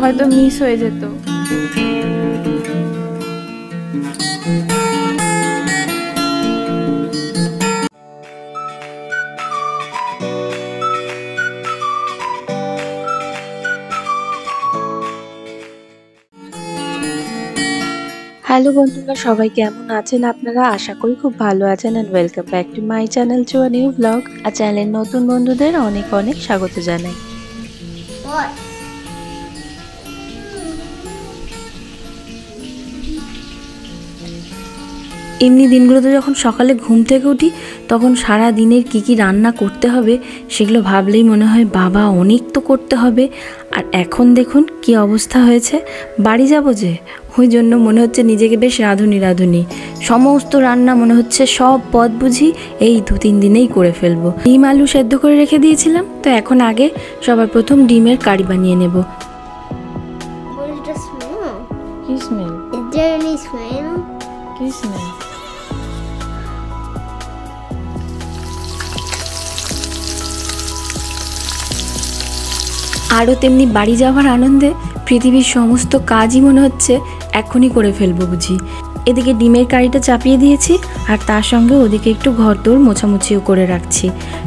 হয়তো মিস হয়ে যেত। হ্যালো বন্ধুরা, সবাই কেমন আছেন আপনারা? আশা করি খুব ভালো আছেন। And welcome back to my channel to a new vlog. আর চ্যানেলের নতুন বন্ধুদের অনেক অনেক স্বাগত জানাই। এমনি দিনগুলোতে যখন সকালে ঘুম থেকে উঠি তখন সারা দিনের কি রান্না করতে হবে সেগুলো ভাবলেই মনে হয় বাবা অনেক তো করতে হবে। আর এখন দেখুন কি অবস্থা হয়েছে, বাড়ি যাব যে ওই জন্য মনে হচ্ছে নিজেকে বেশ রাঁধুনি। সমস্ত রান্না মনে হচ্ছে সব পদ বুঝি এই 2-3 দিনেই করে ফেলবো। ডিম আলু সেদ্ধ করে রেখে দিয়েছিলাম, তো এখন আগে সবার প্রথম ডিমের কারি বানিয়ে নেব। কি স্মেল? কি স্মেল? আরও তেমনি বাড়ি যাওয়ার আনন্দে পৃথিবীর সমস্ত কাজই মনে হচ্ছে এখনই করে ফেলবো বুঝি। এদিকে ডিমের কারিটা চাপিয়ে দিয়েছি, আর তার সঙ্গে ওদিকে একটু ঘরদোর মোছামুছিও করে রাখছি,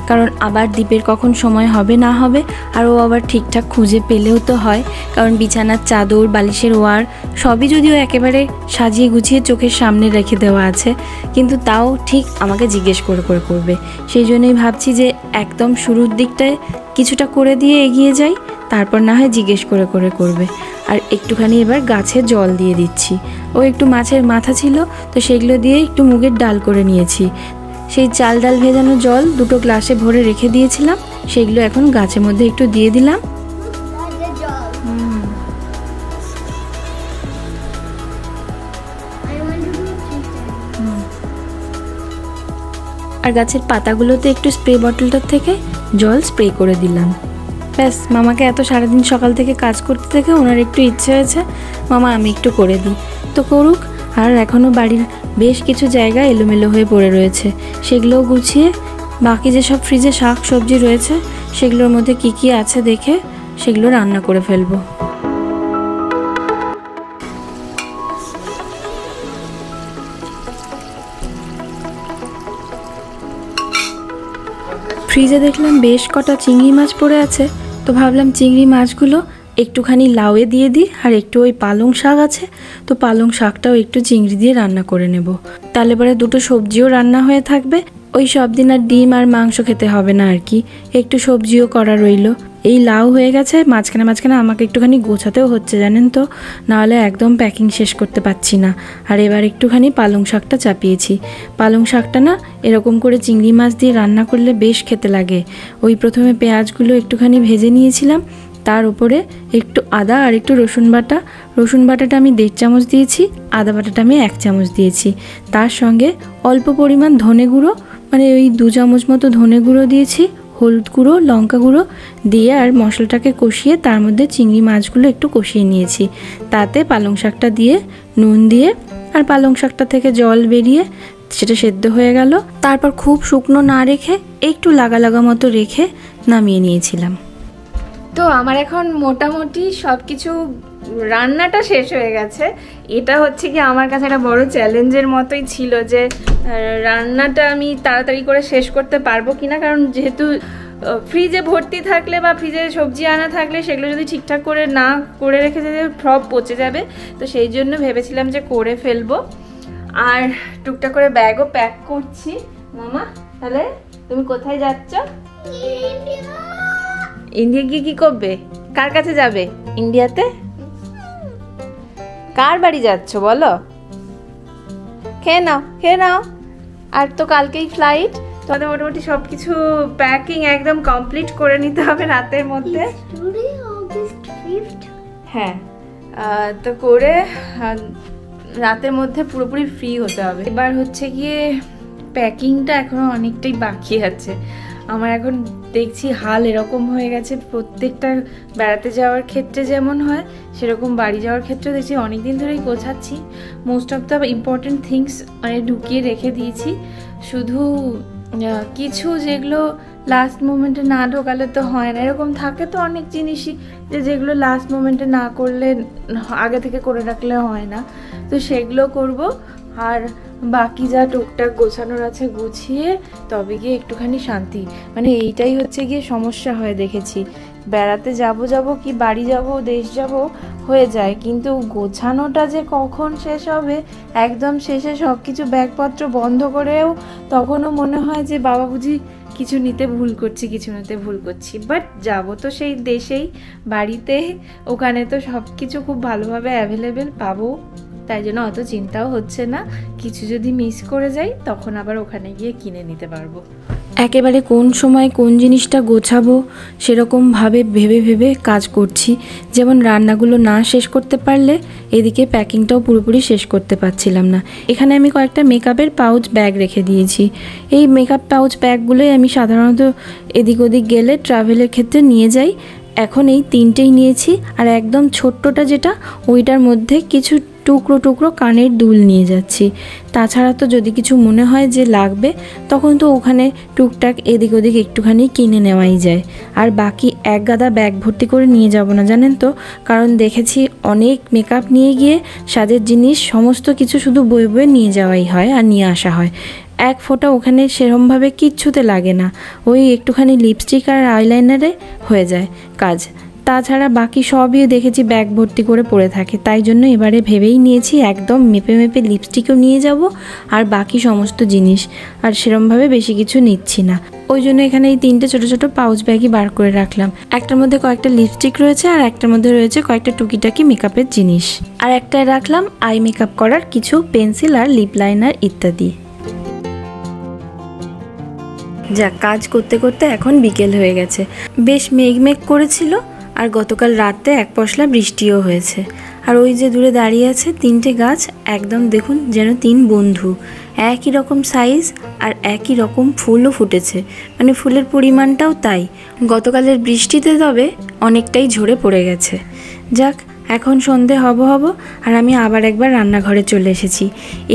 কারণ আবার দীপের কখন সময় হবে না হবে আর ও আবার ঠিকঠাক খুঁজে পেলেও তো হয়। কারণ বিছানার চাদর, বালিশের ওয়ার সবই যদিও একেবারে সাজিয়ে গুছিয়ে চোখের সামনে রেখে দেওয়া আছে, কিন্তু তাও ঠিক আমাকে জিজ্ঞেস করে করবে। সেই জন্যই ভাবছি যে একদম শুরুর দিকটায় কিছুটা করে দিয়ে এগিয়ে যাই, তারপর না হয় জিজ্ঞেস করে করবে। আর একটুখানি এবার গাছে জল দিয়ে দিচ্ছি। ও একটু মাছের মাথা ছিল, তো সেগুলো দিয়ে একটু মুগের ডাল করে নিয়েছি। সেই চাল ডাল ভেজানো জল 2 গ্লাসে ভরে রেখে দিয়েছিলাম, সেগুলো এখন গাছের মধ্যে একটু দিয়ে দিলাম। আর গাছের পাতাগুলোতে একটু স্প্রে বটলটার থেকে জল স্প্রে করে দিলাম। ব্যাস, মামাকে এত সারাদিন সকাল থেকে কাজ করতে থেকে ওনার একটু ইচ্ছে হয়েছে মামা আমি একটু করে দিই, তো করুক। আর এখনও বাড়ির বেশ কিছু জায়গা এলোমেলো হয়ে পড়ে রয়েছে, সেগুলোও গুছিয়ে বাকি যেসব ফ্রিজে শাক সবজি রয়েছে সেগুলোর মধ্যে কি আছে দেখে সেগুলো রান্না করে ফেলবো। ফ্রিজে দেখলাম বেশ কটা চিংড়ি মাছ পড়ে আছে, তো ভাবলাম চিংড়ি মাছগুলো একটুখানি লাউয়ে দিয়ে দিই। আর একটু ওই পালং শাক আছে, তো পালং শাকটাও একটু চিংড়ি দিয়ে রান্না করে নেব, তাহলে পরে 2টো সবজিও রান্না হয়ে থাকবে। ওই সব দিন আর ডিম আর মাংস খেতে হবে না আর কি, একটু সবজিও করা রইল। এই লাউ হয়ে গেছে, মাঝখানে আমাকে একটুখানি গোছাতেও হচ্ছে জানেন তো, নাহলে একদম প্যাকিং শেষ করতে পারছি না। আর এবার একটুখানি পালং শাকটা চাপিয়েছি। পালং শাকটা না এরকম করে চিংড়ি মাছ দিয়ে রান্না করলে বেশ খেতে লাগে। ওই প্রথমে পেঁয়াজগুলো একটুখানি ভেজে নিয়েছিলাম, তার উপরে একটু আদা আর একটু রসুন বাটাটা আমি 1.5 চামচ দিয়েছি, আদা বাটাটা আমি 1 চামচ দিয়েছি। তার সঙ্গে অল্প পরিমাণ ধনে গুঁড়ো, মানে ওই 2 চামচ মতো ধনে গুঁড়ো দিয়েছি, হলুদ গুঁড়ো, লঙ্কা গুঁড়ো দিয়ে আর মশলাটাকে কষিয়ে তার মধ্যে চিংড়ি মাছগুলো একটু কষিয়ে নিয়েছি। তাতে পালং শাকটা দিয়ে নুন দিয়ে আর পালং শাকটা থেকে জল বেরিয়ে সেটা সেদ্ধ হয়ে গেল। তারপর খুব শুকনো না রেখে একটু লাগা মতো রেখে নামিয়ে নিয়েছিলাম। তো আমার এখন মোটামুটি সব কিছু রান্নাটা শেষ হয়ে গেছে। এটা হচ্ছে কি আমার কাছে একটা বড় চ্যালেঞ্জের মতোই ছিল যে রান্নাটা আমি তাড়াতাড়ি করে শেষ করতে পারবো কিনা, কারণ যেহেতু ফ্রিজে ভর্তি থাকলে বা ফ্রিজে সবজি আনা থাকলে সেগুলো যদি ঠিকঠাক করে না করে রেখে যেতে সব পচে যাবে, তো সেই জন্য ভেবেছিলাম যে করে ফেলবো। আর টুকটাক করে ব্যাগও প্যাক করছি। মামা, তাহলে তুমি কোথায় যাচ্ছ? ইন্ডিয়া গিয়ে কি করবে? কার কাছে যাবে ইন্ডিয়াতে? কার বাড়ি যাচ্ছ বলো? খেয়ে নাও। আর তো কালকেই ফ্লাইট, তোমাদের মোটামুটি সবকিছু প্যাকিং একদম কমপ্লিট করে নিতে হবে রাতের মধ্যে। হ্যাঁ, তো করে রাতের মধ্যে পুরোপুরি ফ্রি হতে হবে। এবার হচ্ছে গিয়ে প্যাকিংটা এখনো অনেকটাই বাকি আছে। আমার এখন দেখছি হাল এরকম হয়ে গেছে, প্রত্যেকটা বেড়াতে যাওয়ার ক্ষেত্রে যেমন হয় সেরকম বাড়ি যাওয়ার ক্ষেত্রে দেখছি অনেকদিন ধরেই গোছাচ্ছি। Most of the important things মানে ঢুকিয়ে রেখে দিয়েছি, শুধু কিছু যেগুলো লাস্ট মোমেন্টে না ঢোকালে তো হয় না। এরকম থাকে তো অনেক জিনিসই যেগুলো লাস্ট মোমেন্টে না করলে আগে থেকে করে রাখলে হয় না, তো সেগুলো করব। আর বাকি যা টুকটাক গোছানোর আছে গুছিয়ে তবে গিয়ে একটুখানি শান্তি। মানে এইটাই হচ্ছে গিয়ে সমস্যা হয় দেখেছি, বেড়াতে যাব কি বাড়ি যাব দেশ যাব হয়ে যায়, কিন্তু গোছানোটা যে কখন শেষ হবে, একদম শেষে সব কিছু ব্যাগপত্র বন্ধ করেও তখনও মনে হয় যে বাবা বুঝি কিছু নিতে ভুল করছি। বাট যাব তো সেই দেশেই, বাড়িতে, ওখানে তো সব কিছু খুব ভালোভাবে অ্যাভেলেবেল পাবো, তাই জন্য অত চিন্তাও হচ্ছে না। কিছু যদি মিস করে যাই তখন আবার ওখানে গিয়ে কিনে নিতে পারবো। একেবারে কোন সময় কোন জিনিসটা গোছাবো সেরকমভাবে ভেবে কাজ করছি। যেমন রান্নাগুলো না শেষ করতে পারলে এদিকে প্যাকিংটাও পুরোপুরি শেষ করতে পারছিলাম না। এখানে আমি কয়েকটা মেকআপের পাউচ ব্যাগ রেখে দিয়েছি। এই মেকআপ পাউচ ব্যাগগুলোই আমি সাধারণত এদিক ওদিক গেলে ট্রাভেলের ক্ষেত্রে নিয়ে যাই। এখন এই 3টেই নিয়েছি, আর একদম ছোট্টটা যেটা ওইটার মধ্যে কিছু টুকরো টুকরো কানের দুল নিয়ে যাচ্ছি। তাছাড়া তো যদি কিছু মনে হয় যে লাগবে তখন তো ওখানে টুকটাক এদিক ওদিক একটুখানি কিনে নেওয়াই যায়। আর বাকি এক গাদা ব্যাগ ভর্তি করে নিয়ে যাব না জানেন তো, কারণ দেখেছি অনেক মেকআপ নিয়ে গিয়ে সাজের জিনিস সমস্ত কিছু শুধু বয়ে বয়ে নিয়ে যাওয়াই হয় আর নিয়ে আসা হয়। এক ফোঁটা ওখানে সেরমভাবে কিচ্ছুতে লাগে না, ওই একটুখানি লিপস্টিক আর আইলাইনারে হয়ে যায় কাজ। তাছাড়া বাকি সবই দেখেছি ব্যাগ ভর্তি করে পড়ে থাকে, তাই জন্য এবারে ভেবেই নিয়েছি একদম মেপে মেপে লিপস্টিকও নিয়ে যাব আর বাকি সমস্ত জিনিস, আর সেরমভাবে বেশি কিছু নিচ্ছি না। ওই জন্য এখানে এই 3টে ছোটো ছোটো পাউচ ব্যাগই বার করে রাখলাম। একটার মধ্যে কয়েকটা লিপস্টিক রয়েছে, আর একটার মধ্যে রয়েছে কয়েকটা টুকিটাকি মেকআপের জিনিস, আর একটায় রাখলাম আই মেকআপ করার কিছু পেন্সিল আর লিপ লাইনার ইত্যাদি। যা কাজ করতে করতে এখন বিকেল হয়ে গেছে, বেশ মেঘ করেছিল, আর গতকাল রাতে এক পশলা বৃষ্টিও হয়েছে। আর ওই যে দূরে দাঁড়িয়ে আছে 3টে গাছ, একদম দেখুন যেন 3 বন্ধু, একই রকম সাইজ আর একই রকম ফুলও ফুটেছে, মানে ফুলের পরিমাণটাও তাই। গতকালের বৃষ্টিতে তবে অনেকটাই ঝরে পড়ে গেছে। যাক, এখন সন্ধে হব আর আমি আবার একবার রান্নাঘরে চলে এসেছি।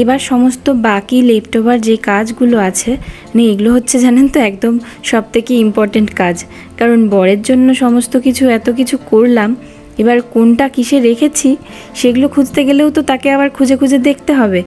এবার সমস্ত বাকি লেফটওভার যে কাজগুলো আছে, মানে এগুলো হচ্ছে জানেন তো একদম সবথেকে ইম্পর্টেন্ট কাজ, কারণ বরের জন্য সমস্ত কিছু এত কিছু করলাম, এবার কোনটা কিসে রেখেছি সেগুলো খুঁজতে গেলেও তো তাকে আবার খুঁজে খুঁজে দেখতে হবে।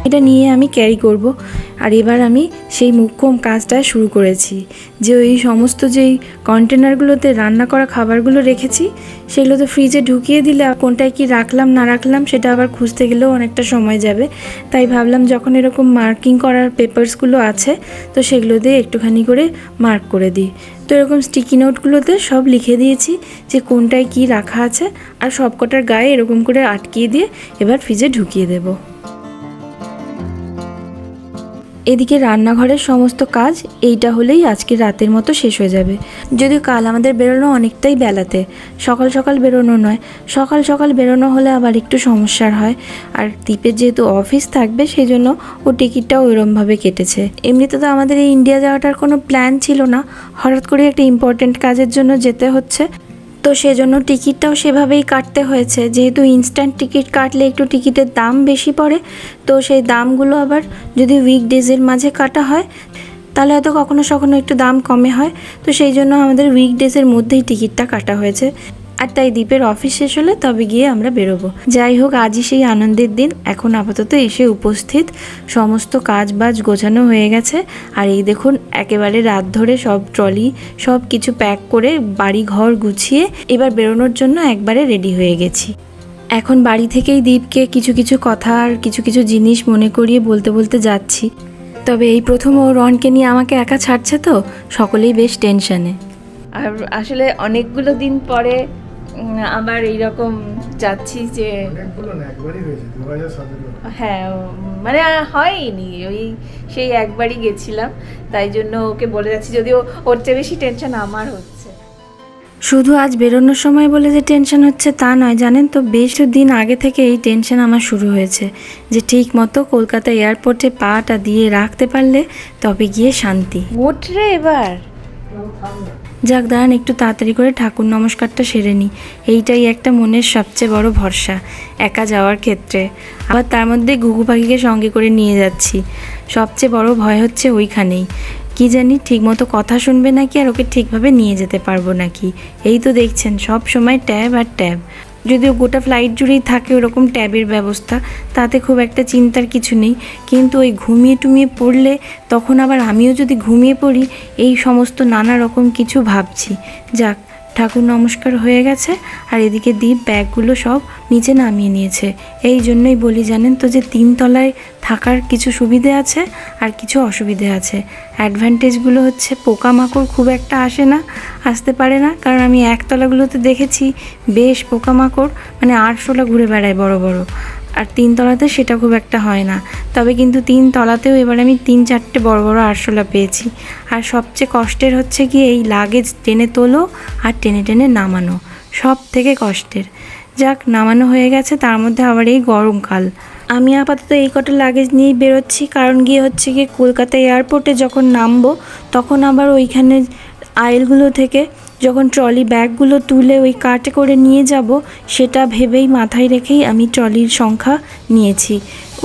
এটা নিয়ে আমি ক্যারি করব। আর এবার আমি সেই মুখ্যম কাজটা শুরু করেছি, যে ওই সমস্ত যেই কন্টেনারগুলোতে রান্না করা খাবারগুলো রেখেছি সেগুলো তো ফ্রিজে ঢুকিয়ে দিলে কোনটায় কি রাখলাম না রাখলাম সেটা আবার খুঁজতে গেলেও অনেকটা সময় যাবে। তাই ভাবলাম যখন এরকম মার্কিং করার পেপারসগুলো আছে তো সেগুলো দিয়ে একটুখানি করে মার্ক করে দিই। তো এরকম স্টিকি নোটগুলোতে সব লিখে দিয়েছি যে কোনটায় কি রাখা আছে, আর সবকটার গায়ে এরকম করে আটকিয়ে দিয়ে এবার ফ্রিজে ঢুকিয়ে দেবো। এদিকে রান্নাঘরের সমস্ত কাজ এইটা হলেই আজকে রাতের মতো শেষ হয়ে যাবে। যদিও কাল আমাদের বেরোনো অনেকটাই বেলাতে, সকাল সকাল বেরোনো নয়, সকাল সকাল বেরোনো হলে আবার একটু সমস্যার হয়। আর দীপের যেহেতু অফিস থাকবে সেই জন্য ও টিকিটটাও ওইরমভাবে কেটেছে। এমনিতে তো আমাদের এই ইন্ডিয়া যাওয়াটার কোনো প্ল্যান ছিল না, হঠাৎ করে একটা ইম্পর্টেন্ট কাজের জন্য যেতে হচ্ছে, তো সেজন্য টিকিটটাও সেভাবেই কাটতে হয়েছে। যেহেতু ইনস্ট্যান্ট টিকিট কাটলে একটু টিকিটের দাম বেশি পড়ে, তো সেই দামগুলো আবার যদি উইকডেজের মাঝে কাটা হয় তাহলে হয়তো কখনো কখনো একটু দাম কমে হয়, তো সেই জন্য আমাদের উইকডেজের মধ্যেই টিকিটটা কাটা হয়েছে। আর তাই দীপের অফিস শেষ হলে তবে গিয়ে আমরা বেরোবো। যাই হোক, আজই সেই আনন্দের দিন। এখন আপাতত এসে উপস্থিত, সমস্ত কাজ বাজ গোছানো হয়ে গেছে। আর এই দেখুন একেবারে রাত ধরে সব ট্রলি সব কিছু প্যাক করে বাড়ি ঘর গুছিয়ে এবার বেরোনোর জন্য একবারে রেডি হয়ে গেছি। এখন বাড়ি থেকেই দীপকে কিছু কিছু কথা আর কিছু কিছু জিনিস মনে করিয়ে বলতে বলতে যাচ্ছি। তবে এই প্রথম ও রনকে নিয়ে আমাকে একা ছাড়ছে, তো সকলেই বেশ টেনশানে। আর আসলে অনেকগুলো দিন পরে আবার এইরকম যাচ্ছি যে হ্যাঁ মানে হয়নি, ওই সেই একবারই গেছিলাম, তাই জন্য ওকে বলে যাচ্ছি, যদিও ওর চেয়ে বেশি টেনশন আমার হচ্ছে। শুধু আজ বেরোনোর সময় বলে যে টেনশন হচ্ছে তা নয়, জানেন তো, বেশ দিন আগে থেকে এই টেনশন আমার শুরু হয়েছে যে ঠিক মতো কলকাতা এয়ারপোর্টে পাটা দিয়ে রাখতে পারলে তবে গিয়ে শান্তি। ওঠ রে এবার। যাক দাঁড়ান, একটু তাড়াতাড়ি করে ঠাকুর নমস্কারটা সেরে নিই, এইটাই একটা মনের সবচেয়ে বড় ভরসা একা যাওয়ার ক্ষেত্রে। আবার তার মধ্যে ঘুঘু পাখিকে সঙ্গে করে নিয়ে যাচ্ছি, সবচেয়ে বড় ভয় হচ্ছে ওইখানেই, কি জানি ঠিকমতো কথা শুনবে নাকি আর ওকে ঠিকভাবে নিয়ে যেতে পারবো নাকি। এই তো দেখছেন সব সময় ট্যাব আর ট্যাব, যদিও গোটা ফ্লাইট জুড়েই থাকে ওরকম ট্যাবের ব্যবস্থা, তাতে খুব একটা চিন্তার কিছু নেই, কিন্তু ওই ঘুমিয়ে টুমিয়ে পড়লে তখন আবার আমিও যদি ঘুমিয়ে পড়ি, এই সমস্ত নানা রকম কিছু ভাবছি। যাক, ঠাকুর নমস্কার হয়ে গেছে, আর এদিকে দীপ ব্যাগগুলো সব নিচে নামিয়ে নিয়েছে। এই জন্যই বলি জানেন তো যে 3 তলায় থাকার কিছু সুবিধে আছে আর কিছু অসুবিধে আছে। অ্যাডভান্টেজগুলো হচ্ছে পোকামাকড় খুব একটা আসে না, আসতে পারে না, কারণ আমি 1 তলাগুলোতে দেখেছি বেশ পোকামাকড় মানে আরশোলা ঘুরে বেড়ায় বড় বড়, আর 3 তলাতে সেটা খুব একটা হয় না। তবে কিন্তু 3 তলাতেও এবার আমি 3-4টে বড় বড় আরশোলা পেয়েছি। আর সবচেয়ে কষ্টের হচ্ছে কি এই লাগেজ টেনে তোলো আর টেনে টেনে নামানো, সব থেকে কষ্টের। যাক, নামানো হয়ে গেছে, তার মধ্যে আবার এই গরমকাল। আমি আপাতত এই কটা লাগেজ নিয়েই বেরোচ্ছি, কারণ গিয়ে হচ্ছে গিয়ে কলকাতা এয়ারপোর্টে যখন নামবো তখন আবার ওইখানে আইলগুলো থেকে যখন ট্রলি ব্যাগগুলো তুলে ওই কার্টে করে নিয়ে যাব, সেটা ভেবেই মাথায় রেখেই আমি ট্রলির সংখ্যা নিয়েছি।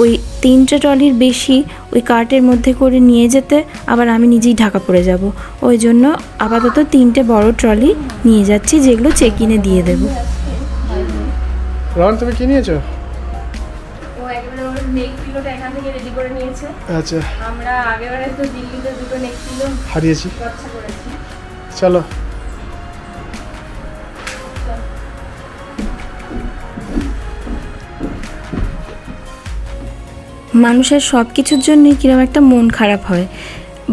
ওই 3টে ট্রলির বেশি ওই কার্টের মধ্যে করে নিয়ে যেতে আবার আমি নিজেই ঢাকা পড়ে যাব, ওই জন্য আপাতত 3টে বড় ট্রলি নিয়ে যাচ্ছি, যেগুলো চেক ইনে দিয়ে দেবো। রন, তুমি কি নিয়েছো? ও একবারে ওর নেক পিলোটা এখান থেকে রেডি করে নিয়েছে। আচ্ছা, আমরা আগেবারে তো দিল্লিতে 2টো নেক পিলো হারিয়েছি। খরচা করেছি। চলো। মানুষের সব কিছুর জন্যই কীরকম একটা মন খারাপ হয়,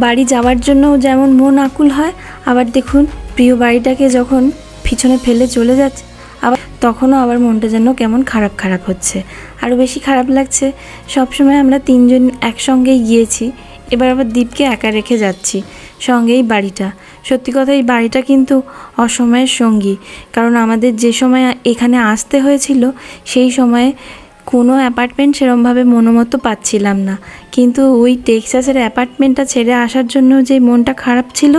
বাড়ি যাওয়ার জন্যও যেমন মন আকুল হয়, আবার দেখুন প্রিয় বাড়িটাকে যখন পিছনে ফেলে চলে যাচ্ছে আবার তখনও আবার মনটা যেন কেমন খারাপ খারাপ হচ্ছে। আরও বেশি খারাপ লাগছে সবসময় আমরা 3জন একসঙ্গেই গিয়েছি, এবার আবার দীপকে একা রেখে যাচ্ছি, সঙ্গেই বাড়িটা। সত্যি কথা, এই বাড়িটা কিন্তু অসময়ের সঙ্গী, কারণ আমাদের যে সময় এখানে আসতে হয়েছিল সেই সময়ে কোনো অ্যাপার্টমেন্ট সেরমভাবে মনোমতো পাচ্ছিলাম না, কিন্তু ওই টেক্সাসের অ্যাপার্টমেন্টটা ছেড়ে আসার জন্য যে মনটা খারাপ ছিল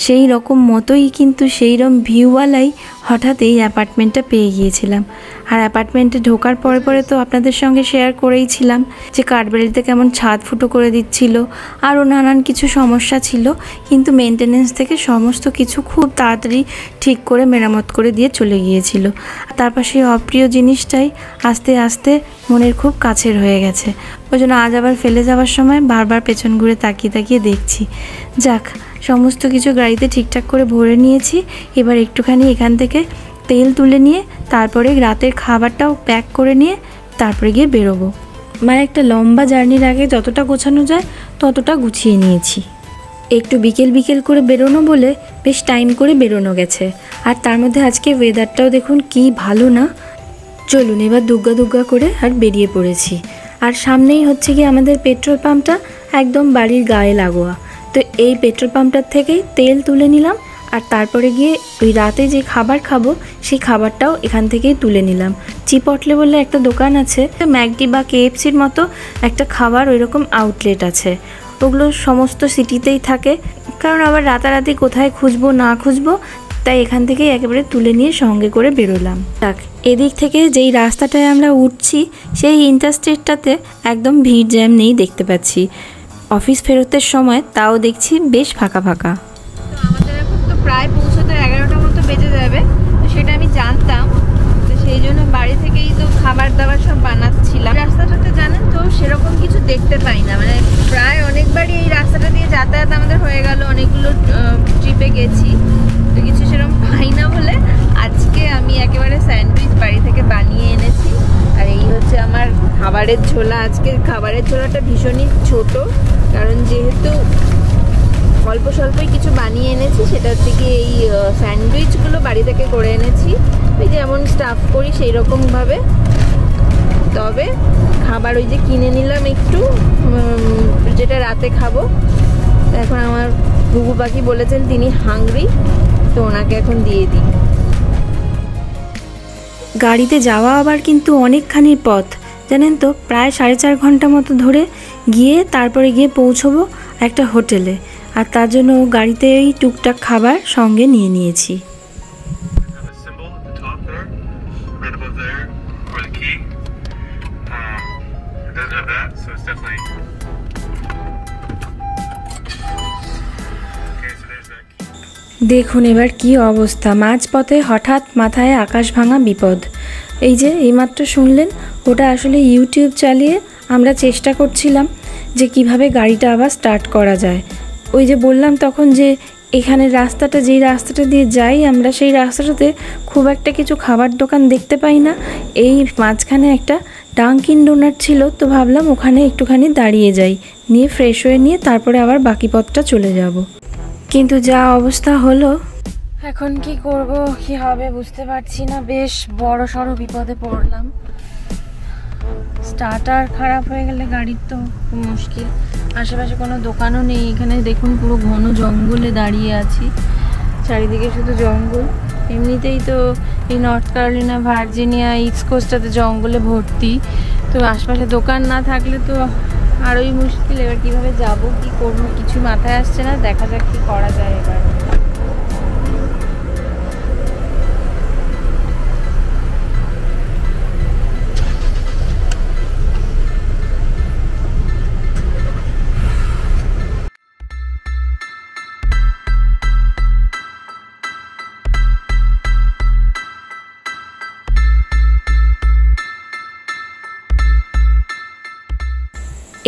সেই রকম মতোই কিন্তু সেই রকম ভিউওয়ালাই হঠাৎ এই অ্যাপার্টমেন্টটা পেয়ে গিয়েছিলাম। আর অ্যাপার্টমেন্টে ঢোকার পরে পরে তো আপনাদের সঙ্গে শেয়ার করেইছিলাম যে কাঠবাড়িতে কেমন ছাদ ফুটো করে দিচ্ছিল, আরও নানান কিছু সমস্যা ছিল, কিন্তু মেনটেনেন্স থেকে সমস্ত কিছু খুব তাড়াতাড়ি ঠিক করে মেরামত করে দিয়ে চলে গিয়েছিল। তারপর সেই অপ্রিয় জিনিসটাই আস্তে আস্তে মনের খুব কাছের হয়ে গেছে, ওই জন্য আজ আবার ফেলে যাওয়ার সময় বারবার পেছন ঘুরে তাকিয়ে তাকিয়ে দেখছি। যাক, সমস্ত কিছু গাড়িতে ঠিকঠাক করে ভরে নিয়েছি, এবার একটুখানি এখান থেকে তেল তুলে নিয়ে তারপরে রাতের খাবারটাও প্যাক করে নিয়ে তারপরে গিয়ে বেরোবো। মানে একটা লম্বা জার্নির আগে যতটা গোছানো যায় ততটা গুছিয়ে নিয়েছি। একটু বিকেল বিকেল করে বেরোনো বলে বেশ টাইম করে বেরোনো গেছে, আর তার মধ্যে আজকে ওয়েদারটাও দেখুন কি ভালো না। চলুন এবার দুগ্গা দুগ্গা করে আর বেরিয়ে পড়েছি। আর সামনেই হচ্ছে কি আমাদের পেট্রোল পাম্পটা, একদম বাড়ির গায়ে লাগোয়া। তো এই পেট্রোল পাম্পটার থেকেই তেল তুলে নিলাম, আর তারপরে গিয়ে ওই রাতে যে খাবার খাবো সেই খাবারটাও এখান থেকেই তুলে নিলাম। চিপটলে বলে একটা দোকান আছে, ম্যাকডি বা কেএফসির মতো একটা খাবার ওইরকম আউটলেট আছে, ওগুলো সমস্ত সিটিতেই থাকে, কারণ আবার রাতারাতি কোথায় খুঁজবো না খুঁজবো, তাই এখান থেকেই একেবারে তুলে নিয়ে সঙ্গে করে বেরোলাম। যাক, এদিক থেকে যেই রাস্তাটায় আমরা উঠছি সেই ইন্টারস্টেটটাতে একদম ভিড় জ্যাম নেই দেখতে পাচ্ছি। অফিস ফেরতের সময় তাও দেখছি বেশ ফাঁকা ফাঁকা। তো আমাদের এখন তো প্রায় পৌঁছতে 11টার মতো বেজে যাবে, তো সেটা আমি জানতাম, তো সেই জন্য বাড়ি থেকেই তো খাবার দাবার সব বানাচ্ছিলাম। রাস্তাটাতে জানেন তো সেরকম কিছু দেখতে পাই না, মানে প্রায় অনেকবারই এই রাস্তাটা দিয়ে যাতায়াত আমাদের হয়ে গেল, অনেকগুলো ট্রিপে গেছি, তো কিছু সেরকম পাই না বলে আজকে আমি একেবারে স্যান্ডউইচ বাড়ি থেকে বানিয়ে এনেছি। আর এই হচ্ছে আমার খাবারের ঝোলা। আজকে খাবারের ঝোলাটা ভীষণই ছোট, কারণ যেহেতু অল্প স্বল্পই কিছু বানিয়ে এনেছি। সেটার থেকে এই স্যান্ডউইচগুলো বাড়ি থেকে করে এনেছি, ওই যেমন স্টাফ করি সেই রকমভাবে। তবে খাবার ওই যে কিনে নিলাম একটু, যেটা রাতে খাবো। এখন আমার ঘুঘু পাখি বলেছেন তিনি হাংরি, তো ওনাকে এখন দিয়ে দিই। গাড়িতে যাওয়া আবার কিন্তু অনেকখানি পথ, জানেন তো, প্রায় 4.5 ঘন্টা মতো ধরে গিয়ে তারপরে গিয়ে পৌঁছবো একটা হোটেলে। আর তার জন্য গাড়িতে এই টুকটাক খাবার সঙ্গে নিয়ে নিয়েছি। দেখুন এবার কি অবস্থা, মাঝপথে হঠাৎ মাথায় আকাশ ভাঙা বিপদ। এই যে এইমাত্র শুনলেন, ওটা আসলে ইউটিউব চালিয়ে আমরা চেষ্টা করছিলাম যে কিভাবে গাড়িটা আবার স্টার্ট করা যায়। ওই যে বললাম তখন যে এখানে রাস্তাটা, যেই রাস্তাটা দিয়ে যাই আমরা, সেই রাস্তাটাতে খুব একটা কিছু খাবার দোকান দেখতে পাই না। এই মাঝখানে একটা ডাঙ্কিন ডোনাট ছিল, তো ভাবলাম ওখানে একটুখানি দাঁড়িয়ে যাই, নিয়ে ফ্রেশ হয়ে নিয়ে তারপরে আবার বাকি পথটা চলে যাব। কিন্তু যা অবস্থা হলো, এখন কি করব কি হবে বুঝতে পারছি না। বেশ বড় সড়ো বিপদে পড়লাম। স্টার্টার খারাপ হয়ে গেলে গাড়ির তো খুব মুশকিল। আশেপাশে কোনো দোকানও নেই। এখানে দেখুন পুরো ঘন জঙ্গলে দাঁড়িয়ে আছি, চারিদিকে শুধু জঙ্গল। এমনিতেই তো এই নর্থ ক্যারোলিনা, ভার্জিনিয়া, ইস্ট কোস্টটাতে জঙ্গলে ভর্তি, তো আশপাশে দোকান না থাকলে তো আরোই মুশকিল। এবার কীভাবে যাব, কি করব, কিছু মাথায় আসছে না। দেখা যাক কি করা যায় এবার।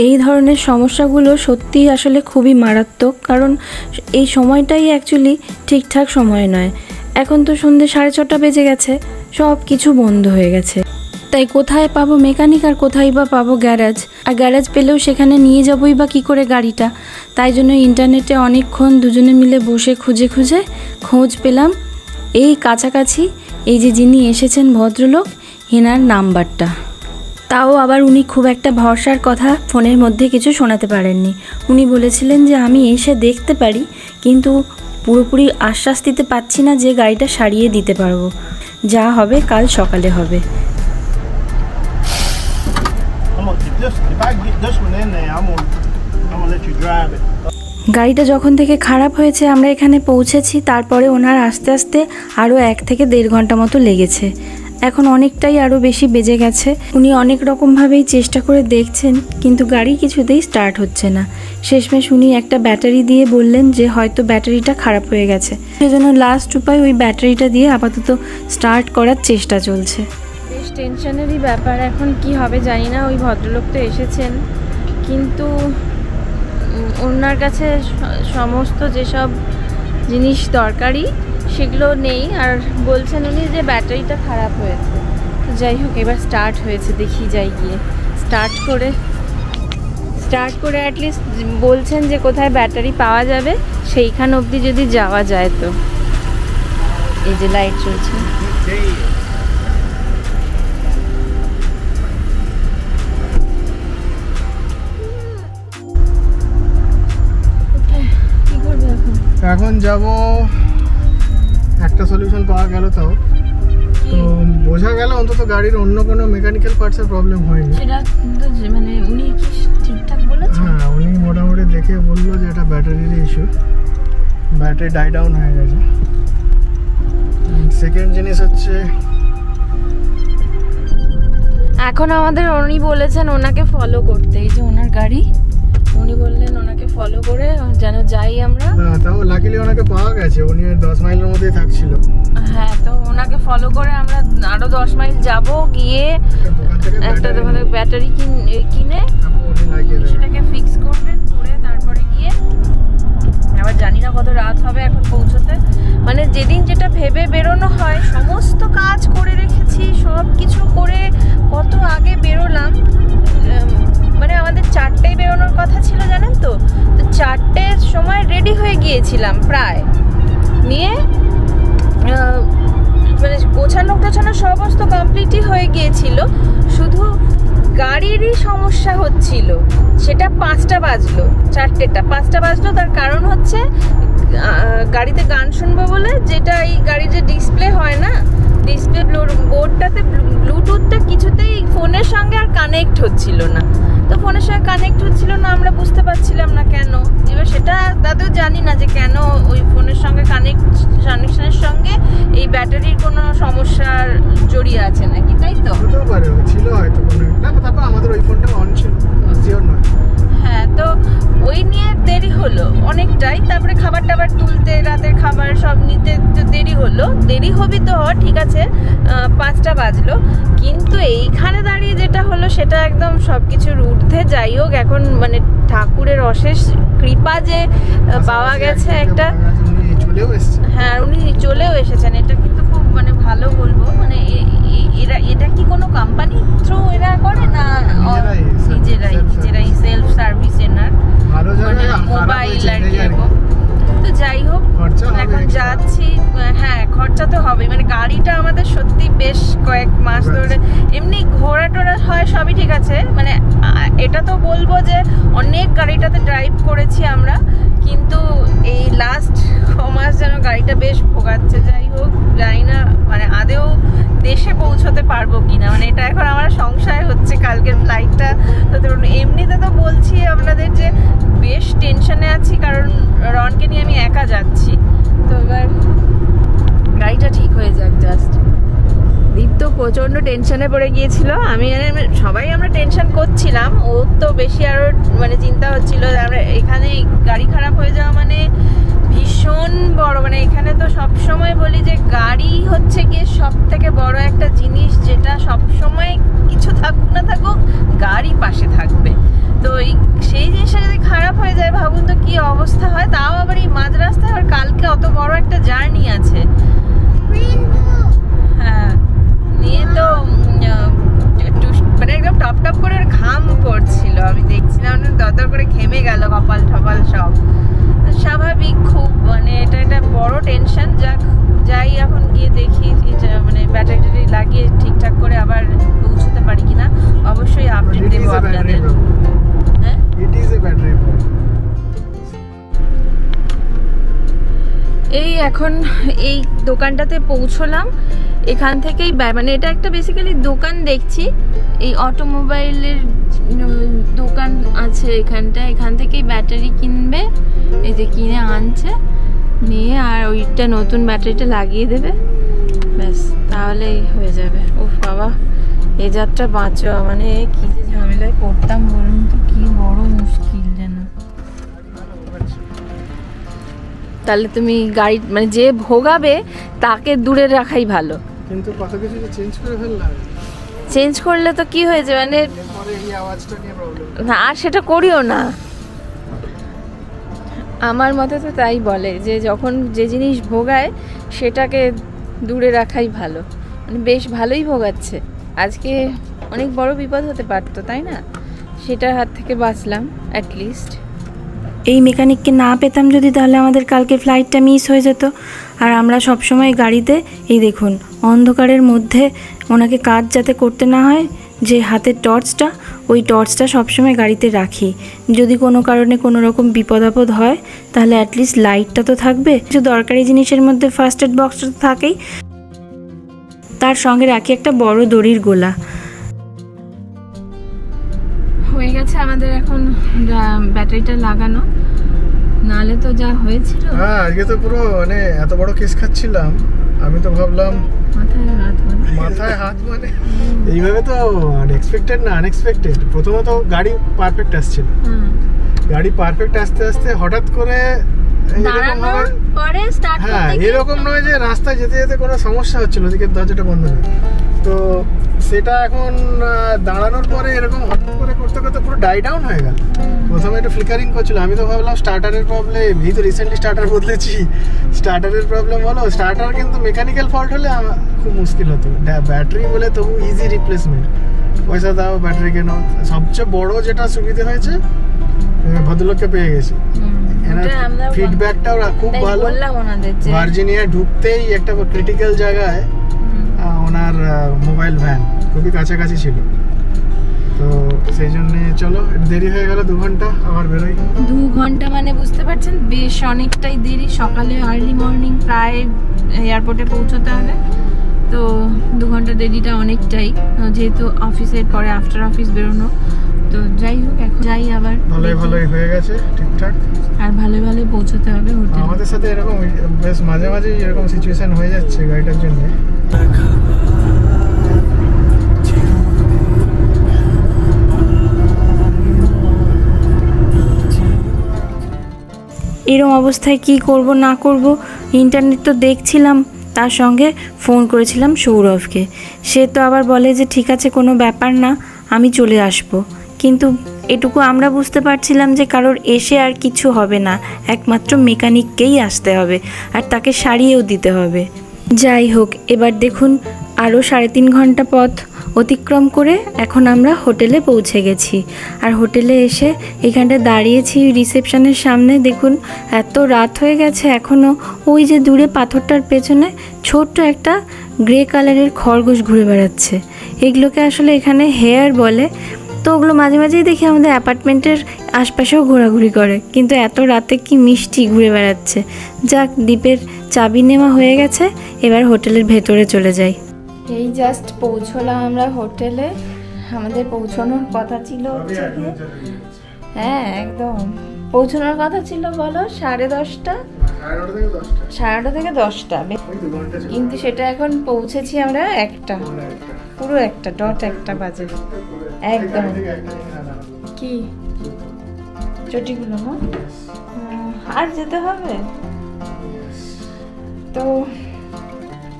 এই ধরনের সমস্যাগুলো সত্যিই আসলে খুবই মারাত্মক, কারণ এই সময়টাই অ্যাকচুয়ালি ঠিকঠাক সময় নয়। এখন তো সন্ধ্যে 6:30 বেজে গেছে, সব কিছু বন্ধ হয়ে গেছে। তাই কোথায় পাবো মেকানিক আর কোথায় বা পাবো গ্যারেজ, আর গ্যারেজ পেলেও সেখানে নিয়ে যাবোই বা কী করে গাড়িটা। তাই জন্য ইন্টারনেটে অনেকক্ষণ দুজনে মিলে বসে খুঁজে খোঁজ পেলাম এই কাছাকাছি এই যে যিনি এসেছেন ভদ্রলোক, এনার নাম্বারটা। তাও আবার উনি খুব একটা ভরসার কথা ফোনের মধ্যে কিছু শোনাতে পারেননি। উনি বলেছিলেন যে আমি এসে দেখতে পারি, কিন্তু পুরোপুরি আশ্বাস দিতে পারছি না যে গাড়িটা সারিয়ে দিতে পারবো। যা হবে কাল সকালে হবে। গাড়িটা যখন থেকে খারাপ হয়েছে আমরা এখানে পৌঁছেছি, তারপরে ওনার আস্তে আস্তে আরও 1 থেকে 1.5 ঘন্টা মতো লেগেছে। এখন অনেকটাই আরও বেশি বেজে গেছে। উনি অনেক রকমভাবেই চেষ্টা করে দেখছেন, কিন্তু গাড়ি কিছুতেই স্টার্ট হচ্ছে না। শেষমেশ উনি একটা ব্যাটারি দিয়ে বললেন যে হয়তো ব্যাটারিটা খারাপ হয়ে গেছে, সেজন্য লাস্ট উপায় ওই ব্যাটারিটা দিয়ে আপাতত স্টার্ট করার চেষ্টা চলছে। বেশ টেনশনেরই ব্যাপার, এখন কি হবে জানি না। ওই ভদ্রলোক তো এসেছেন, কিন্তু ওনার কাছে সমস্ত যেসব জিনিস দরকারি সেগুলো নেই, আর বলছেন উনি যে ব্যাটারিটা খারাপ হয়েছে। তো যাই হোক, এবার স্টার্ট হয়েছে, দেখি যাই গিয়ে স্টার্ট করে অ্যাটলিস্ট বলছেন যে কোথায় ব্যাটারি পাওয়া যাবে সেইখান অবধি যদি যাওয়া যায়। তো এই যে লাইট চলছে, এখন যাব। একটা সলিউশন পাওয়া গেল, তাও তো বোঝা গেল অন্তত গাড়ির অন্য কোনো মেকানিক্যাল পার্টসের প্রবলেম হয়নি। সেটা তো মানে উনি কি ঠিকঠাক বলেছেন? হ্যাঁ, উনি মোটামুটি দেখে বললো যে এটা ব্যাটারির ইস্যু, ব্যাটারি ডাই ডাউন হয়ে গেছে। সেকেন্ড জিনিস হচ্ছে এখন আমাদের উনি বলেছেন ওনাকে ফলো করতে। এই যে ওনার গাড়ি, উনি বললেন ওনাকে ফলো করে যেন যাই আমরা। তাও লাকিলি ওনাকে পাওয়া গেছে, উনি 10 মাইলের মধ্যেই থাকছিল। হ্যাঁ, তো ওনাকে ফলো করে আমরা আরো 10 মাইল যাব, গিয়ে একটা মানে ব্যাটারি কিনে সেটাকে ফিক্স করবেন, করে তারপরে গিয়ে আবার জানি না কত রাত হবে এখন পৌঁছতে। মানে যেদিন যেটা ভেবে বেরোনো হয়, সমস্ত কাজ করে রেখেছি, সব কিছু করে কত আগে বেরোলাম। মানে আমাদের 4টায় বেরোনোর কথা ছিল জানেন তো, 4টের সময় রেডি হয়ে গিয়েছিলাম প্রায়, নিয়ে মানে গোছানো সমস্ত কমপ্লিটই হয়ে গিয়েছিল, শুধু গাড়িরই সমস্যা হচ্ছিল। সেটা 5টা বাজলো, 4টেটা 5টা বাজলো। তার কারণ হচ্ছে গাড়িতে গান শুনবো বলে, যেটা এই গাড়ির যে ডিসপ্লে হয় না, ডিসপ্লে বোর্ডটাতে ব্লুটুথটা কিছুতেই ফোনের সঙ্গে আর কানেক্ট হচ্ছিল না। তো ফোনের সঙ্গে কানেক্ট হচ্ছিল না, আমরা বুঝতে পারছিলাম না কেন। এবার সেটা দাদুও জানি না যে কেন ওই ফোনের সঙ্গে কানেকশনের সঙ্গে এই ব্যাটারির কোনো সমস্যার জড়িয়ে আছে নাকি, তাই তো? হতেও পারে, ছিল হয়তো কোনো না। তারপর আমাদের ওই ফোনটা অন ছিল, জিওর নয়। হ্যাঁ, তো ওই নিয়ে দেরি হলো অনেকটাই। তারপরে খাবার টাবার তুলতে, রাতের খাবার সব নিতে দেরি হলো। দেরি হবি তো ঠিক আছে, 5টা বাজলো। কিন্তু এইখানে দাঁড়িয়ে যেটা হলো সেটা একদম সবকিছুর ঊর্ধ্বে। যাই হোক, এখন মানে ঠাকুরের অশেষ কৃপা যে পাওয়া গেছে একটা। হ্যাঁ, উনি চলেও এসেছেন, এটা কিন্তু খুব মানে ভালো বলবো। মানে এটা কি কোনো কোম্পানি থ্রু এরা করে না, নিজেরাই সেলফ সার্ভিস এনার, মানে মোবাইল আর কি এরকম। তো যাই হোক, এখন যাচ্ছি। হ্যাঁ, খরচা তো হবে, মানে গাড়িটা আমাদের সত্যি বেশ কয়েক মাস ধরে এমনি ঘোরা টোরা হয়, সবই ঠিক আছে। মানে এটা তো বলবো যে অনেক গাড়িটাতে ড্রাইভ করেছি আমরা, কিন্তু এই লাস্ট মাস যেন গাড়িটা বেশ ভোগাচ্ছে। যাই হোক, জানি না মানে আদেও দেশে পৌঁছতে পারবো কিনা, মানে এটা এখন আমার সংশয় হচ্ছে কালকের ফ্লাইটটা। তো ধরুন এমনিতে তো বলছি আপনাদের যে বেশ টেনশনে আছি, কারণ রনকে নিয়ে আমি একা যাচ্ছি। তো এবার গাড়িটা ঠিক হয়ে যাক জাস্ট। দীপ তো প্রচণ্ড টেনশনে পড়ে গিয়েছিল, সবাই আমরা টেনশন করছিলাম। ও তো বেশি আরো মানে চিন্তা হচ্ছিল যে আমরা এখানে গাড়ি খারাপ হয়ে যাওয়া মানে ভীষণ বড়, মানে এখানে তো সবসময় বলি যে গাড়ি হচ্ছে গিয়ে সব থেকে বড় একটা জিনিস, যেটা সবসময় কিছু থাকুক না থাকুক গাড়ি পাশে থাকবে। তো সেই জিনিসটা যদি খারাপ হয়ে যায়, ভাবুন তো কি অবস্থা হয়। তাও আবার এই মাঝ রাস্তায়, আর কালকে অত বড় একটা জার্নি আছে। হ্যাঁ, নিয়ে তো মানে একদম টপ টপ করে ঘাম পড়ছিল, আমি দেখছিলাম দরদর করে ঘেমে গেল কপাল টপাল সব। স্বাভাবিক খুব, মানে এটা বড় টেনশন। যাই এখন গিয়ে দেখি মানে ব্যাটারি লাগিয়ে ঠিকঠাক করে আবার পৌঁছতে পারি কিনা। অবশ্যই আপডেট দেবো আপনাদের। হ্যাঁ, এই এখন এই দোকানটাতে পৌঁছলাম। এখান থেকেই মানে এটা একটা বেসিক্যালি দোকান দেখছি, এই অটোমোবাইলের দোকান আছে এখানটা। এখান থেকেই ব্যাটারি কিনবে, এই যে কিনে আনছে, নিয়ে আর ওইটা নতুন ব্যাটারিটা লাগিয়ে দেবে, ব্যাস তাহলেই হয়ে যাবে। ওহ বাবা, এই যাত্রা বাঁচো, মানে কি যে ঝামেলায় পড়তাম বলুন তো, কি বড় মুশকিল যেন। তাহলে তুমি গাড়ি মানে যে ভোগাবে তাকে দূরে রাখাই ভালো। কিন্তু কত কিছু চেঞ্জ করে ফেললাম। চেঞ্জ করলে তো কি হয়েছে, মানে এই আওয়াজটা নিয়ে প্রবলেম না, আর সেটা করিও না। আমার মতে তো তাই বলে যে যখন যে জিনিস ভোগায় সেটাকে দূরে রাখাই ভালো। মানে বেশ ভালোই ভোগাচ্ছে, আজকে অনেক বড় বিপদ হতে পারতো, তাই না? সেটার হাত থেকে বাঁচলাম অ্যাটলিস্ট। এই মেকানিককে না পেতাম যদি, তাহলে আমাদের কালকে ফ্লাইটটা মিস হয়ে যেত। আর আমরা সবসময় গাড়িতে এই দেখুন অন্ধকারের মধ্যে ওনাকে কাজ যাতে করতে না হয়, যে হাতের টর্চটা, ওই টর্চটা সবসময় গাড়িতে রাখি। যদি কোনো কারণে কোনো রকম বিপদ আপদ হয় তাহলে অ্যাটলিস্ট লাইটটা তো থাকবে। কিছু দরকারি জিনিসের মধ্যে ফার্স্ট এড বক্সটা তো থাকেই, তার সঙ্গে রাখি একটা বড় দড়ির গোলা। হয়ে গেছে আমাদের এখন ব্যাটারিটা লাগানো, নালে তো যা হয়েছিল। হ্যাঁ, আজকে তো পুরো মানে এত বড় কেস খাচ্ছিলাম, আমি তো ভাবলাম মাথায় হাত মানে এইভাবে তো আনএক্সপেক্টেড না আনএক্সপেক্টেড। প্রথমত গাড়ি পারফেক্ট আসছিল, গাড়ি পারফেক্ট আস্তে আস্তে হঠাৎ করে হ্যাঁ, এরকম নয় যে রাস্তায় যেতে যেতে কোনো সমস্যা হচ্ছিল, ওদিকে দরজাটা বন্ধ নেই। তো সেটা এখন দাঁড়ানোর পরে এরকম হঠাৎ করে করতে করতে পুরো ডাই ডাউন হয়ে গেল। প্রথমে একটু ফ্লিকারিং করছিল, আমি তো ভাবলাম স্টার্টারের প্রবলেম, এই তো রিসেন্টলি স্টার্টার বদলেছি, স্টার্টারের প্রবলেম হলো। স্টার্টার কিন্তু মেকানিক্যাল ফল্ট হলে খুব মুশকিল হতো। ব্যাটারি বলে তবু ইজি রিপ্লেসমেন্ট, পয়সা দাও ব্যাটারি কেন। সবচেয়ে বড় যেটা সুবিধা হয়েছে ভদ্রলোককে পেয়ে গেছি। ফিডব্যাকটাও খুব ভালো। ভার্জিনিয়া ঢুকতেই একটা ক্রিটিক্যাল জায়গায় ওনার মোবাইল ভ্যান খুবই কাছাকাছি ছিল, তো সেই জন্য চলো দেরি হয়ে গেল 2 ঘন্টা, আবার বেরোই। 2 ঘন্টা মানে বুঝতে পারছেন বেশ অনেকটাই দেরি। সকালে আর্লি মর্নিং প্রায় এয়ারপোর্টে পৌঁছতে হবে, তো 2 ঘন্টা দেরিটা অনেকটাই, যেহেতু অফিসের পরে আফটার অফিস বেরোনো। তো যাই হোক এখন যাই, আবার ভালোই হয়ে গেছে ঠিকঠাক, আর ভালোই পৌঁছতে হবে হোটেলে। আমাদের সাথে এরকম বেশ মাঝে মাঝে এরকম সিচুয়েশন হয়ে যাচ্ছে গাড়িটার জন্য। এরকম অবস্থায় কি করব না করব, ইন্টারনেট তো দেখছিলাম, তার সঙ্গে ফোন করেছিলাম সৌরভকে। সে তো আবার বলে যে ঠিক আছে কোনো ব্যাপার না, আমি চলে আসব। কিন্তু এটুকু আমরা বুঝতে পারছিলাম যে কারোর এসে আর কিছু হবে না, একমাত্র মেকানিককেই আসতে হবে, আর তাকে সারিয়েও দিতে হবে। যাই হোক, এবার দেখুন আরও 3.5 ঘন্টা পথ অতিক্রম করে এখন আমরা হোটেলে পৌঁছে গেছি। আর হোটেলে এসে এখানটা দাঁড়িয়েছি রিসেপশনের সামনে। দেখুন এত রাত হয়ে গেছে, এখনও ওই যে দূরে পাথরটার পেছনে ছোট্ট একটা গ্রে কালারের খরগোশ ঘুরে বেড়াচ্ছে। এগুলোকে আসলে এখানে হেয়ার বলে, তো ওগুলো মাঝে মাঝেই দেখি আমাদের অ্যাপার্টমেন্টের আশপাশেও ঘোরাঘুরি করে, কিন্তু এত রাতে কি মিষ্টি ঘুরে বেড়াচ্ছে। যাক, দ্বীপের চাবি নেওয়া হয়ে গেছে, এবার হোটেলের ভেতরে চলে যাই। এই জাস্ট পৌঁছলাম আমরা হোটেলে। আমাদের পৌঁছানোর কথা ছিল হ্যাঁ একদম পৌঁছানোর কথা ছিল বলো 10:30, 9:30 থেকে 10টা, কিন্তু সেটা এখন পৌঁছেছি আমরা 1টা, পুরো 1টা ডট 1টা বাজে একদম। কি চটিগুলো না আর যেতে হবে, তো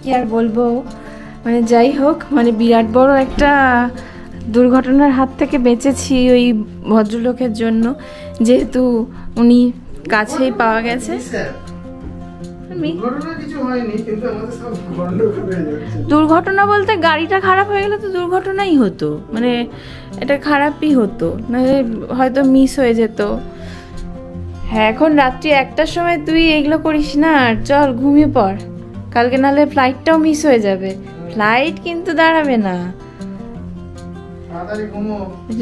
কি আর বলবো, মানে যাই হোক, মানে বিরাট বড় একটা দুর্ঘটনার হাত থেকে বেঁচেছি ওই ভদ্রলোকের জন্য, যেহেতু উনি কাছেই পাওয়া গেছে। দুর্ঘটনা বলতে গাড়িটা খারাপ হয়ে গেলে তো দুর্ঘটনাই হতো, মানে এটা খারাপই হতো, নাহলে হয়তো মিস হয়ে যেত। হ্যাঁ, এখন রাত্রি 1টার সময় তুই এগুলো করিস না, আর চল ঘুমিয়ে পড়, কালকে নাহলে ফ্লাইটটাও মিস হয়ে যাবে। ফ্লাইট কিন্তু দাঁড়াবে না।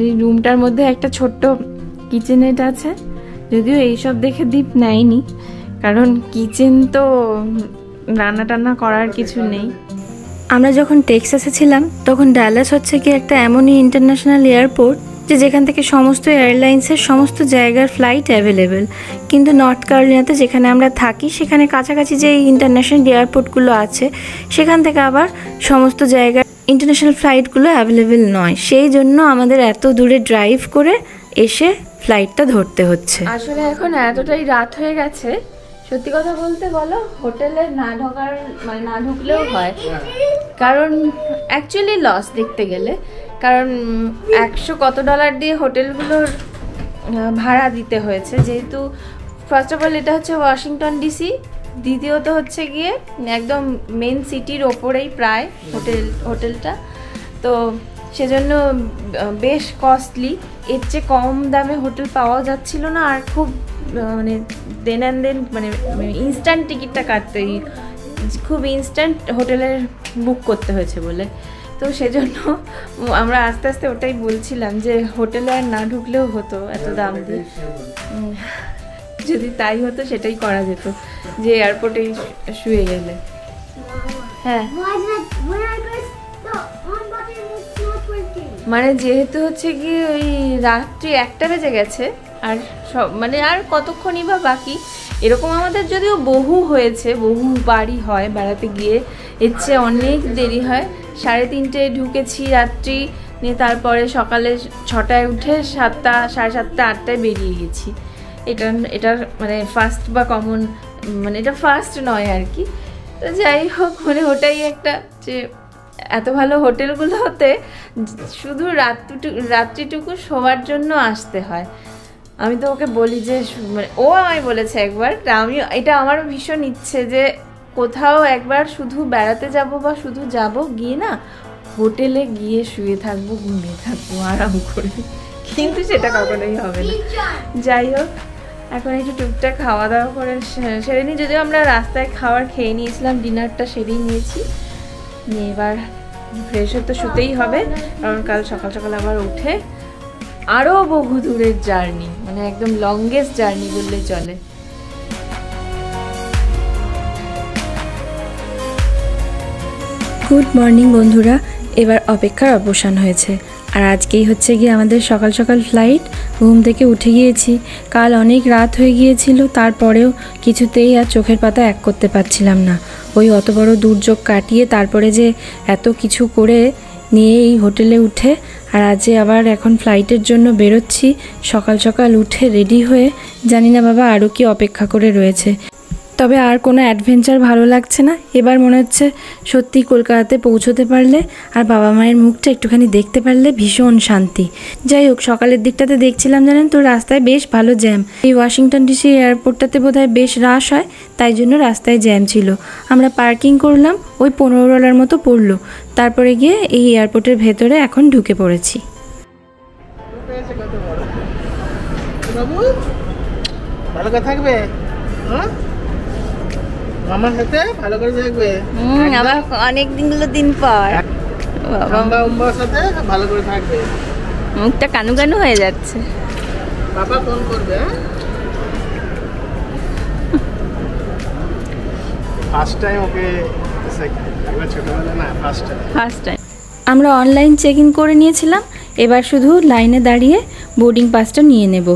এই রুমটার মধ্যে একটা ছোট্ট কিচেনেট আছে, যদিও এইসব দেখে দীপ নেয়নি, কারণ কিচেন তো রান্না টান্না করার কিছু নেই। আমরা যখন টেক্সাসে ছিলাম তখন ডালাস হচ্ছে কি একটা এমনই ইন্টারন্যাশনাল এয়ারপোর্ট যেখান থেকে সমস্ত এয়ারলাইন্সের সমস্ত জায়গার ফ্লাইট অ্যাভেলেবেল। কিন্তু নর্থ ক্যারোলিনাতে যেখানে আমরা থাকি সেখানে কাছাকাছি যে ইন্টারন্যাশনাল এয়ারপোর্টগুলো আছে সেখান থেকে আবার সমস্ত জায়গার ইন্টারন্যাশনাল ফ্লাইটগুলো অ্যাভেলেবেল নয়, সেই জন্য আমাদের এত দূরে ড্রাইভ করে এসে ফ্লাইটটা ধরতে হচ্ছে। আসলে এখন এতটাই রাত হয়ে গেছে, সত্যি কথা বলতে বলো হোটেলে না ঢোকার মানে না ঢুকলেও হয়, কারণ অ্যাকচুয়ালি লস দেখতে গেলে, কারণ $100 কত দিয়ে হোটেলগুলোর ভাড়া দিতে হয়েছে, যেহেতু ফার্স্ট অফ অল এটা হচ্ছে ওয়াশিংটন ডিসি, দ্বিতীয়ত হচ্ছে গিয়ে একদম মেন সিটির ওপরেই প্রায় হোটেলটা, তো সেজন্য বেশ কস্টলি। এর চেয়ে কম দামে হোটেল পাওয়া যাচ্ছিল না, আর খুব মানে দেন অ্যান্ড দেন মানে ইনস্ট্যান্ট টিকিটটা কাটতে, খুব ইনস্ট্যান্ট হোটেলের বুক করতে হয়েছে বলে, তো সেজন্য আমরা আস্তে আস্তে ওটাই বলছিলাম যে হোটেলে আর না ঢুকলেও হতো এত দাম দিয়ে। যদি তাই হতো সেটাই করা যেত, যে এয়ারপোর্টেই শুয়ে গেলে। হ্যাঁ, মানে যেহেতু হচ্ছে কি ওই রাত্রি 1টা বেজে গেছে, আর সব মানে আর কতক্ষণই বা বাকি, এরকম আমাদের যদিও বহু হয়েছে, বহু বাড়ি হয় বেড়াতে গিয়ে, এর চেয়ে অনেক দেরি হয়। 3:30টায় ঢুকেছি রাত্রি, নিয়ে তারপরে সকালে 6টায় উঠে 7টা, 7:30, 8টায় বেরিয়ে গেছি। এটা মানে ফার্স্ট বা কমন, মানে এটা ফার্স্ট নয় আর কি। তো যাই হোক, মানে ওটাই একটা যে এত ভালো হোটেলগুলোতে শুধু রাত্রিটুকু শোবার জন্য আসতে হয়। আমি তো ওকে বলি যে মানে ও আমায় বলেছে একবার, এটা আমারও ভীষণ ইচ্ছে যে কোথাও একবার শুধু বেড়াতে যাব বা শুধু যাব গিয়ে না হোটেলে গিয়ে শুয়ে থাকবো, ঘুমিয়ে থাকবো আরাম করে, কিন্তু সেটা কখনোই হবে না। যাই হোক, এখন একটু টুকটাক খাওয়া দাওয়া করে সেরে নিই। যদিও আমরা রাস্তায় খাবার খেয়ে নিয়েছিলাম, ডিনারটা সেরেই নিয়েছি। নিয়ে এবার ফ্রেশ হতে শুতেই হবে, কারণ কাল সকাল সকাল আবার উঠে আরও বহু দূরের জার্নি, মানে একদম লংগেস্ট জার্নি বললে চলে। গুড মর্নিং বন্ধুরা, এবার অপেক্ষার অবসান হয়েছে। আর আজকেই হচ্ছে গিয়ে আমাদের সকাল সকাল ফ্লাইট। ঘুম থেকে উঠে গিয়েছি, কাল অনেক রাত হয়ে গিয়েছিল, তারপরেও কিছুতেই আর চোখের পাতা এক করতে পারছিলাম না। ওই অত বড় দুর্যোগ কাটিয়ে তারপরে যে এত কিছু করে নিয়ে এই হোটেলে উঠে, আর আজকে আবার এখন ফ্লাইটের জন্য বেরোচ্ছি। সকাল সকাল উঠে রেডি হয়ে জানি না বাবা আরও কি অপেক্ষা করে রয়েছে। তবে আর কোনো অ্যাডভেঞ্চার ভালো লাগছে না। এবার মনে হচ্ছে সত্যি কলকাতাতে পৌঁছতে পারলে আর বাবা মায়ের মুখটা একটুখানি দেখতে পারলে ভীষণ শান্তি। যাই হোক, সকালের দিকটাতে দেখছিলাম জানেন তো রাস্তায় বেশ ভালো জ্যাম। এই ওয়াশিংটন ডিসি এয়ারপোর্টটাতে বোধহয় বেশ রাশ হয়, তাই জন্য রাস্তায় জ্যাম ছিল। আমরা পার্কিং করলাম, ওই $15 মতো পড়লো। তারপরে গিয়ে এই এয়ারপোর্টের ভেতরে এখন ঢুকে পড়েছি। বাবু ভালো করে থাকবে, হ্যাঁ মামার সাথে ভালো করে থাকবে। আবার দিন পর বাবার সাথে ভালো করে থাকবে। মুখটা কানু কানু হয়ে যাচ্ছে। বাবা ফোন করবে। ফার্স্ট টাইম ওকে, ছোটবেলা না, ফার্স্ট টাইম। আমরা অনলাইন চেক ইন করে নিয়েছিলাম, এবার শুধু লাইনে দাঁড়িয়ে বোর্ডিং পাসটা নিয়ে নেব।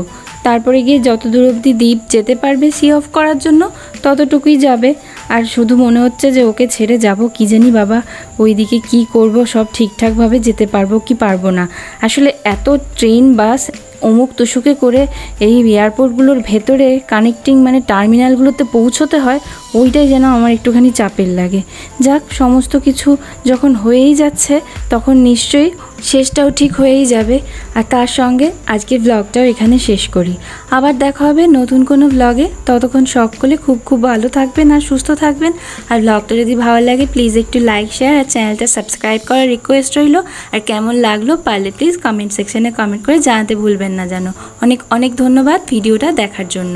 তারপরে গিয়ে যত দূর অবধি দ্বীপ যেতে পারবে সি অফ করার জন্য ততটুকুই যাবে। আর শুধু মনে হচ্ছে যে ওকে ছেড়ে যাব কি জানি বাবা, ওইদিকে কি করব, সব ঠিকঠাকভাবে যেতে পারবো কি পারবো না। আসলে এত ট্রেন বাস অমুক তুসুকে করে এই এয়ারপোর্টগুলোর ভেতরে কানেক্টিং মানে টার্মিনালগুলোতে পৌঁছতে হয়, ওইটাই যেন আমার একটুখানি চাপের লাগে। যাক, সমস্ত কিছু যখন হয়েই যাচ্ছে তখন নিশ্চয়ই শেষটাও ঠিক হয়েই যাবে। আর তার সঙ্গে আজকের ব্লগটাও এখানে শেষ করি। আবার দেখা হবে নতুন কোনো ব্লগে। ততক্ষণ সকলে খুব খুব ভালো থাকবেন আর সুস্থ থাকবেন। আর ব্লগটা যদি ভালো লাগে প্লিজ একটু লাইক, শেয়ার আর চ্যানেলটা সাবস্ক্রাইব করার রিকোয়েস্ট রইল। আর কেমন লাগলো পারলে প্লিজ কমেন্ট সেকশনে কমেন্ট করে জানাতে ভুলবেন না যেন। অনেক অনেক ধন্যবাদ ভিডিওটা দেখার জন্য।